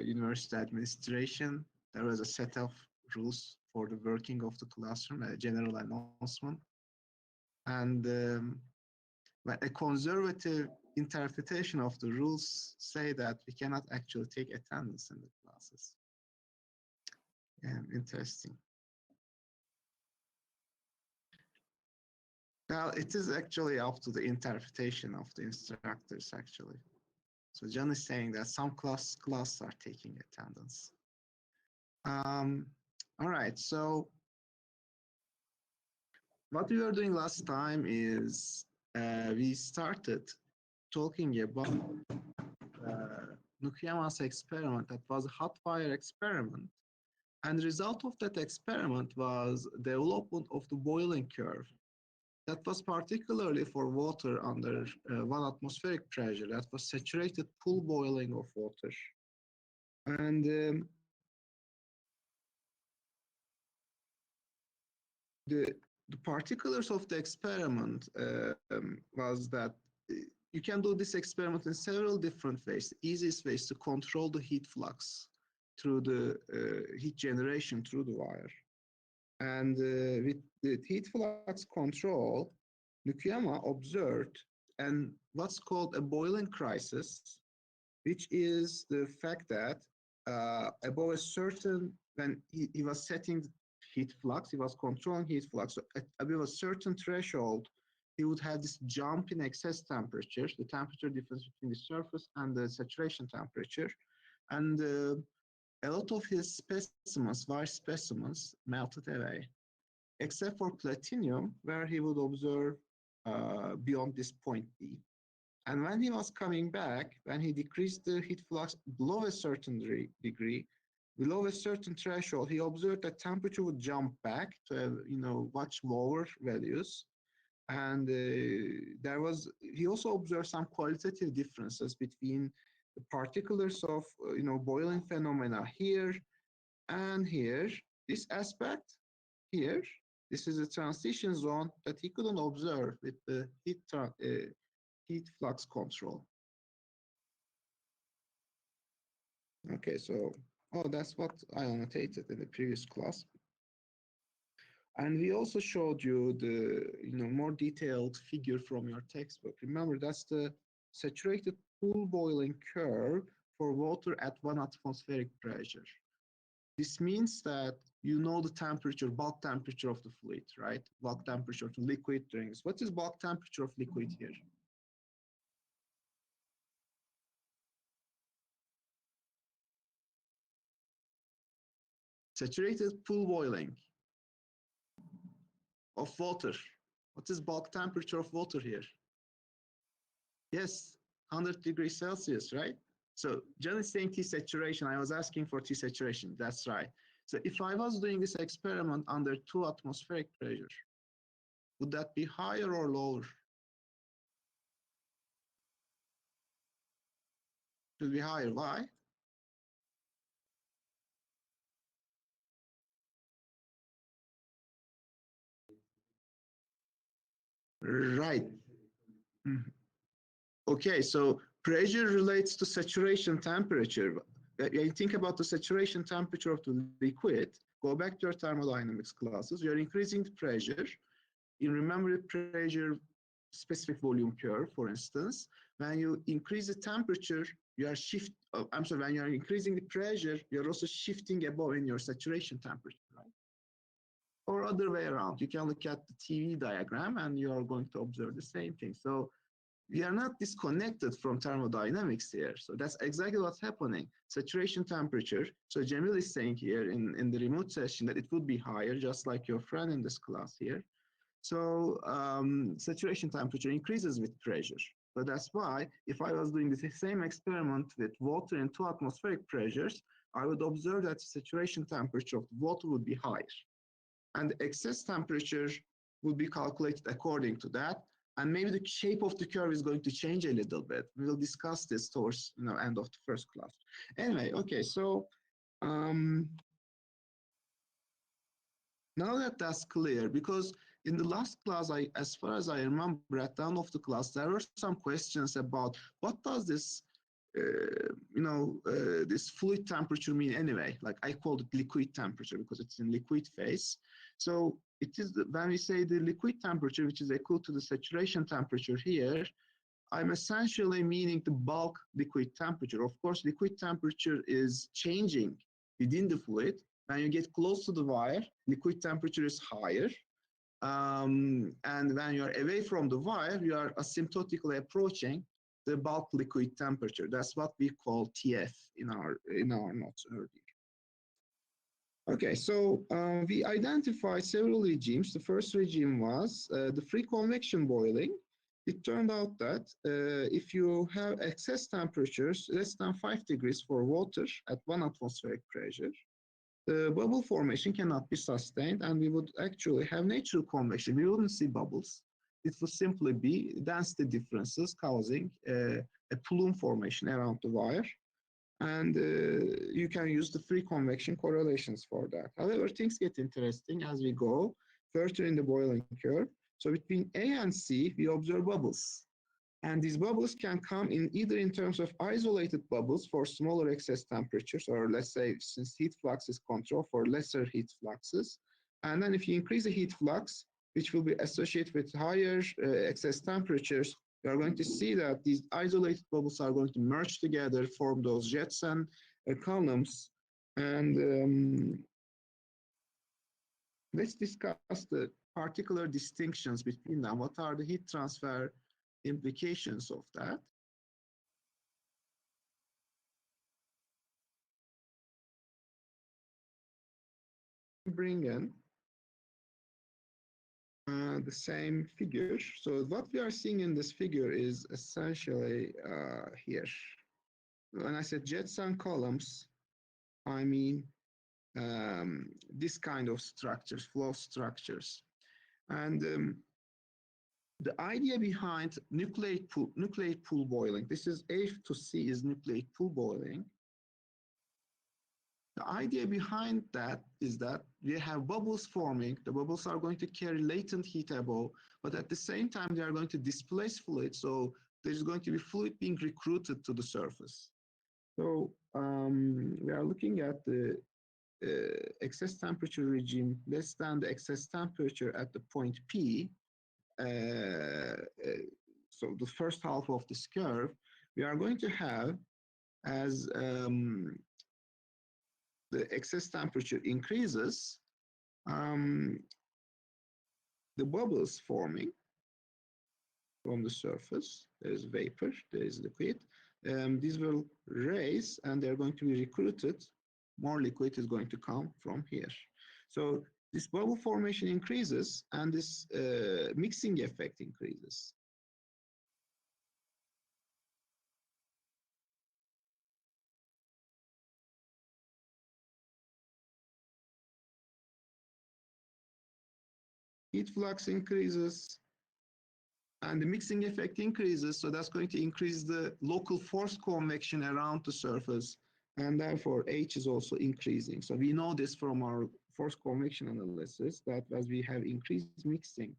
university administration. There was a set of rules for the working of the classroom, a general announcement. And but a conservative interpretation of the rules say that we cannot actually take attendance in the classes. Interesting. Now, it is actually up to the interpretation of the instructors, actually. So John is saying that some classes are taking attendance. All right, so what we were doing last time is we started talking about Nukuyama's experiment that was a hot fire experiment. And the result of that experiment was development of the boiling curve. That was particularly for water under 1 atmospheric pressure. That was saturated pool boiling of water. And the particulars of the experiment was that you can do this experiment in several different ways. The easiest way is to control the heat flux through the heat generation through the wire. And with the heat flux control, Nukuyama observed and what's called a boiling crisis, which is the fact that above a certain, when he was setting heat flux, he was controlling heat flux, so above a certain threshold, he would have this jump in excess temperature, the temperature difference between the surface and the saturation temperature. And a lot of his specimens, wire specimens, melted away, except for platinum, where he would observe beyond this point B. And when he was coming back, when he decreased the heat flux below a certain degree, below a certain threshold, he observed that temperature would jump back to much lower values. And he also observed some qualitative differences between the particulars of boiling phenomena here and here. This aspect here, this is a transition zone that he couldn't observe with the heat flux control. Okay, so that's what I annotated in the previous class. And we also showed you the more detailed figure from your textbook. Remember, that's the saturated pool boiling curve for water at 1 atmospheric pressure. This means that you know the temperature, bulk temperature of the fluid, right? Bulk temperature of liquid drinks. What is bulk temperature of liquid here? Saturated pool boiling of water. What is bulk temperature of water here? Yes, 100 degrees Celsius, right? So John is saying T saturation. I was asking for T saturation. That's right. So if I was doing this experiment under 2 atmospheric pressure, would that be higher or lower? It would be higher. Why? Right. Okay, so pressure relates to saturation temperature. When you think about the saturation temperature of the liquid, go back to your thermodynamics classes, you're increasing the pressure. You remember the pressure specific volume curve, for instance. When you increase the temperature, you are when you are increasing the pressure, you're also shifting above in your saturation temperature, right? Or other way around. You can look at the TV diagram and you are going to observe the same thing. So we are not disconnected from thermodynamics here. So that's exactly what's happening. Saturation temperature. So Jamil is saying here in the remote session that it would be higher, just like your friend in this class here. So saturation temperature increases with pressure. So that's why if I was doing the same experiment with water in 2 atmospheric pressures, I would observe that the saturation temperature of the water would be higher. And the excess temperature would be calculated according to that. And maybe the shape of the curve is going to change a little bit. We will discuss this towards end of the first class. Anyway, okay, so now that that's clear, because in the last class, as far as I remember, at the end of the class, there were some questions about what does this this fluid temperature mean anyway? Like I called it liquid temperature because it's in liquid phase. So it is when we say the liquid temperature, which is equal to the saturation temperature here, I'm essentially meaning the bulk liquid temperature. Of course, liquid temperature is changing within the fluid. When you get close to the wire, liquid temperature is higher. And when you are away from the wire, you are asymptotically approaching the bulk liquid temperature. That's what we call TF in our notes earlier. Okay, so we identified several regimes. The first regime was the free convection boiling. It turned out that if you have excess temperatures less than 5 degrees for water at 1 atmospheric pressure, the bubble formation cannot be sustained, and we would actually have natural convection. We wouldn't see bubbles. It would simply be density differences causing a plume formation around the wire. And you can use the free convection correlations for that. However, things get interesting as we go further in the boiling curve. So between A and C, we observe bubbles. And these bubbles can come in either in terms of isolated bubbles for smaller excess temperatures, or let's say since heat flux is controlled for lesser heat fluxes. And then if you increase the heat flux, which will be associated with higher excess temperatures, you are going to see that these isolated bubbles are going to merge together, form those jets and columns. And let's discuss the particular distinctions between them. What are the heat transfer implications of that? Bring in the same figure. So what we are seeing in this figure is essentially here. When I said jets and columns, I mean this kind of structures, flow structures. And the idea behind nucleate pool boiling, this is A to C is nucleate pool boiling. The idea behind that is that we have bubbles forming. The bubbles are going to carry latent heat above, but at the same time, they are going to displace fluid. So there's going to be fluid being recruited to the surface. So we are looking at the excess temperature regime less than the excess temperature at the point P. So the first half of this curve, we are going to have as the excess temperature increases, the bubbles forming from the surface. There is vapor, there is liquid. These will raise and they're going to be recruited. More liquid is going to come from here. So this bubble formation increases and this mixing effect increases. Heat flux increases and the mixing effect increases, so that's going to increase the local force convection around the surface, and therefore H is also increasing. So we know this from our force convection analysis that as we have increased mixing,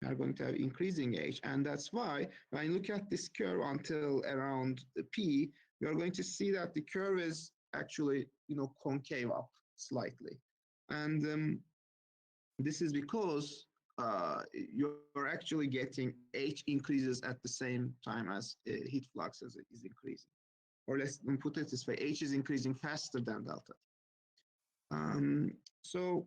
we are going to have increasing H, and that's why when you look at this curve until around P, we are going to see that the curve is actually, concave up slightly, and this is because you're actually getting H increases at the same time as heat flux as it is increasing. Or let's put it this way, H is increasing faster than delta. So,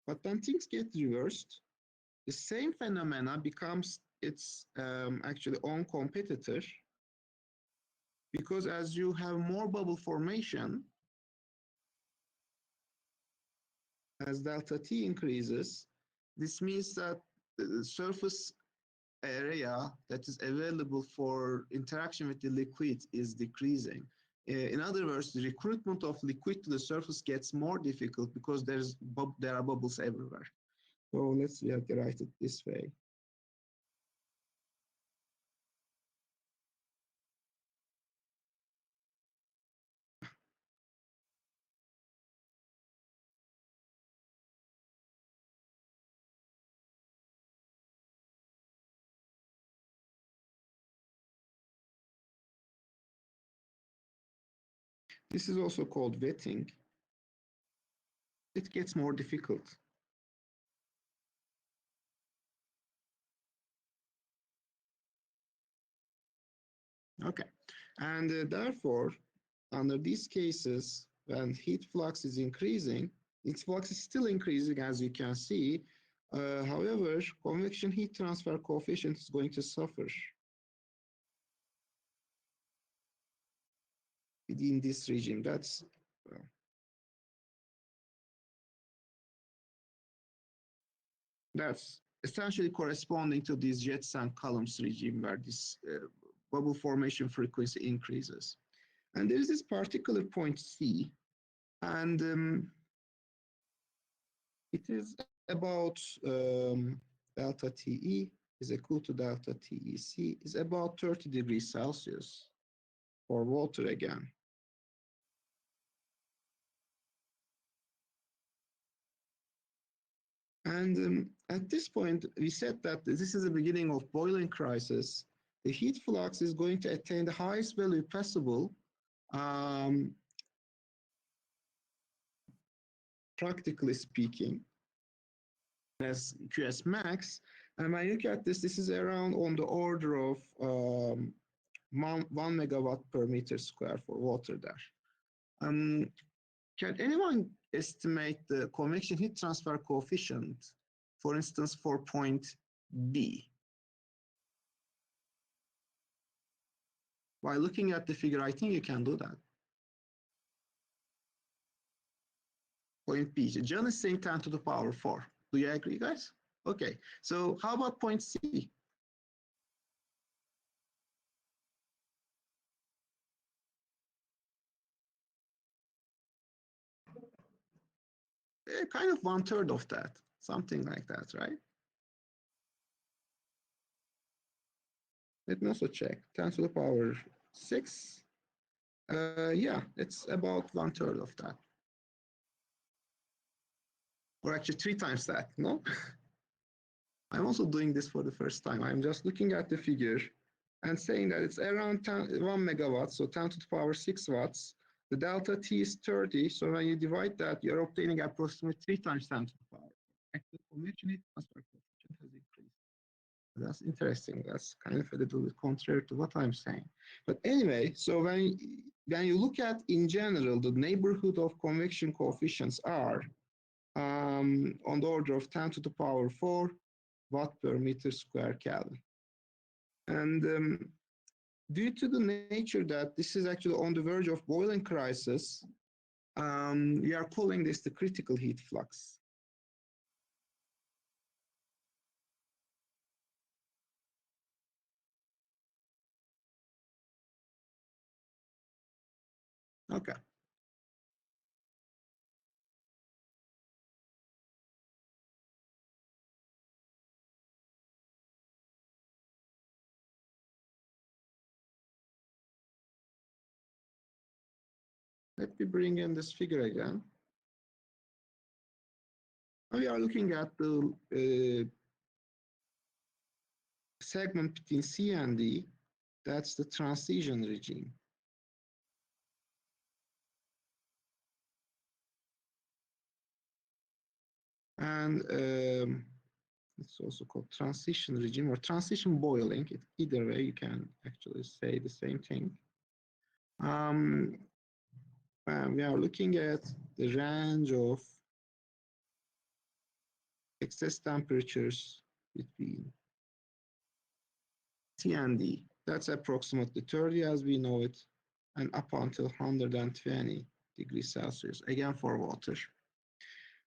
but when things get reversed, the same phenomena becomes its actually own competitor, because as you have more bubble formation, as delta T increases, this means that the surface area that is available for interaction with the liquid is decreasing. In other words, the recruitment of liquid to the surface gets more difficult because there are bubbles everywhere. So let's write it this way. This is also called wetting. It gets more difficult. Okay, and therefore, under these cases, when heat flux is increasing, its flux is still increasing, as you can see. However, convection heat transfer coefficient is going to suffer within this regime. That's essentially corresponding to this jets and columns regime where this bubble formation frequency increases. And there is this particular point C, and it is about delta TE is equal to delta TEC is about 30 degrees Celsius for water again. And at this point, we said that this is the beginning of boiling crisis. The heat flux is going to attain the highest value possible, practically speaking, as QS max. And when you look at this, this is around on the order of 1 megawatt per meter square for water there. Can anyone estimate the convection heat transfer coefficient, for instance, for point B? By looking at the figure, I think you can do that. Point B. John is saying 10 to the power 4. Do you agree, guys? Okay. So how about point C? Kind of 1/3 of that, something like that, right? Let me also check. 10 to the power 6. Yeah, it's about 1/3 of that. Or actually 3 times that, no? I'm also doing this for the first time. I'm just looking at the figure and saying that it's around 1 megawatt, so 10 to the power 6 watts. The delta T is 30, so when you divide that, you're obtaining approximately 3 times 10 to the power. Actually, convection heat transfer coefficient has increased. That's interesting. That's kind of a little bit contrary to what I'm saying. But anyway, so when you look at, in general, the neighborhood of convection coefficients are on the order of 10 to the power 4 watt per meter square Kelvin. And due to the nature that this is actually on the verge of boiling crisis, we are calling this the critical heat flux. Okay. Let me bring in this figure again. We are looking at the segment between C and D. That's the transition regime. And it's also called transition regime or transition boiling. Either way, you can actually say the same thing. We are looking at the range of excess temperatures between C and D. That's approximately 30 as we know it, and up until 120 degrees Celsius, again for water.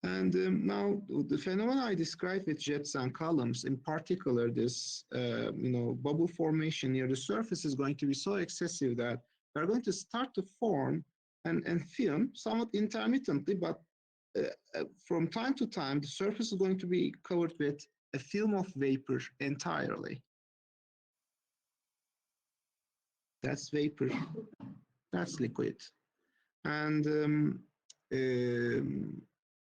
And now the phenomena I described with jets and columns, in particular this bubble formation near the surface is going to be so excessive that they're going to start to form and film somewhat intermittently, but from time to time, the surface is going to be covered with a film of vapor entirely. That's vapor, that's liquid. And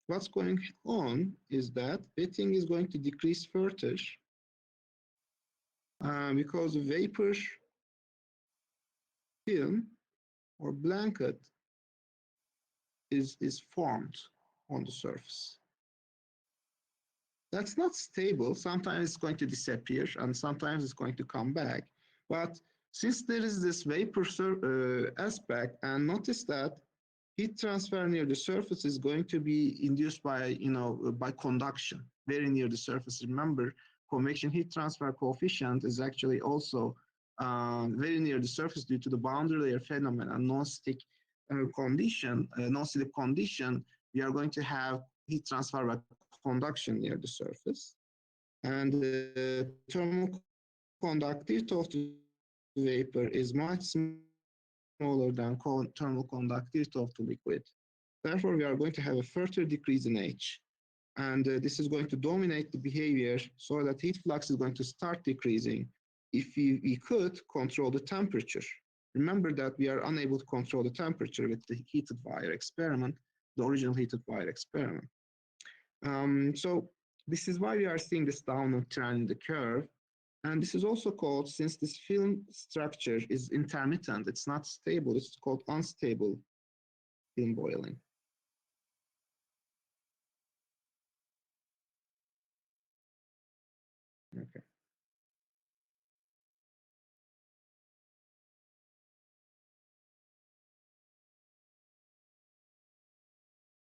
what's going on is that wetting is going to decrease further because the vapor film or blanket is formed on the surface. That's not stable. Sometimes it's going to disappear and sometimes it's going to come back. But since there is this vapor aspect, and notice that heat transfer near the surface is going to be induced by, by conduction, very near the surface. Remember, convection heat transfer coefficient is actually also very near the surface due to the boundary layer phenomenon, non-stick condition, non-slip condition. We are going to have heat transfer by conduction near the surface. And the thermal conductivity of the vapor is much smaller than thermal conductivity of the liquid. Therefore, we are going to have a further decrease in H. And this is going to dominate the behavior so that heat flux is going to start decreasing if we could control the temperature. Remember that we are unable to control the temperature with the heated wire experiment, the original heated wire experiment. So this is why we are seeing this downward trend in the curve. And this is also called, since this film structure is intermittent, it's not stable, it's called unstable film boiling. Okay.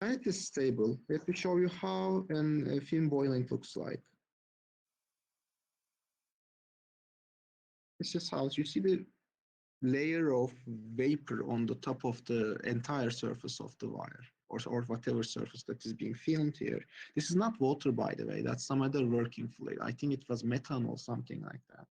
And it is stable. Let me show you how a film boiling looks like. This is how you see the layer of vapor on the top of the entire surface of the wire, or whatever surface that is being filmed here. This is not water, by the way. That's some other working fluid. I think it was methanol, something like that.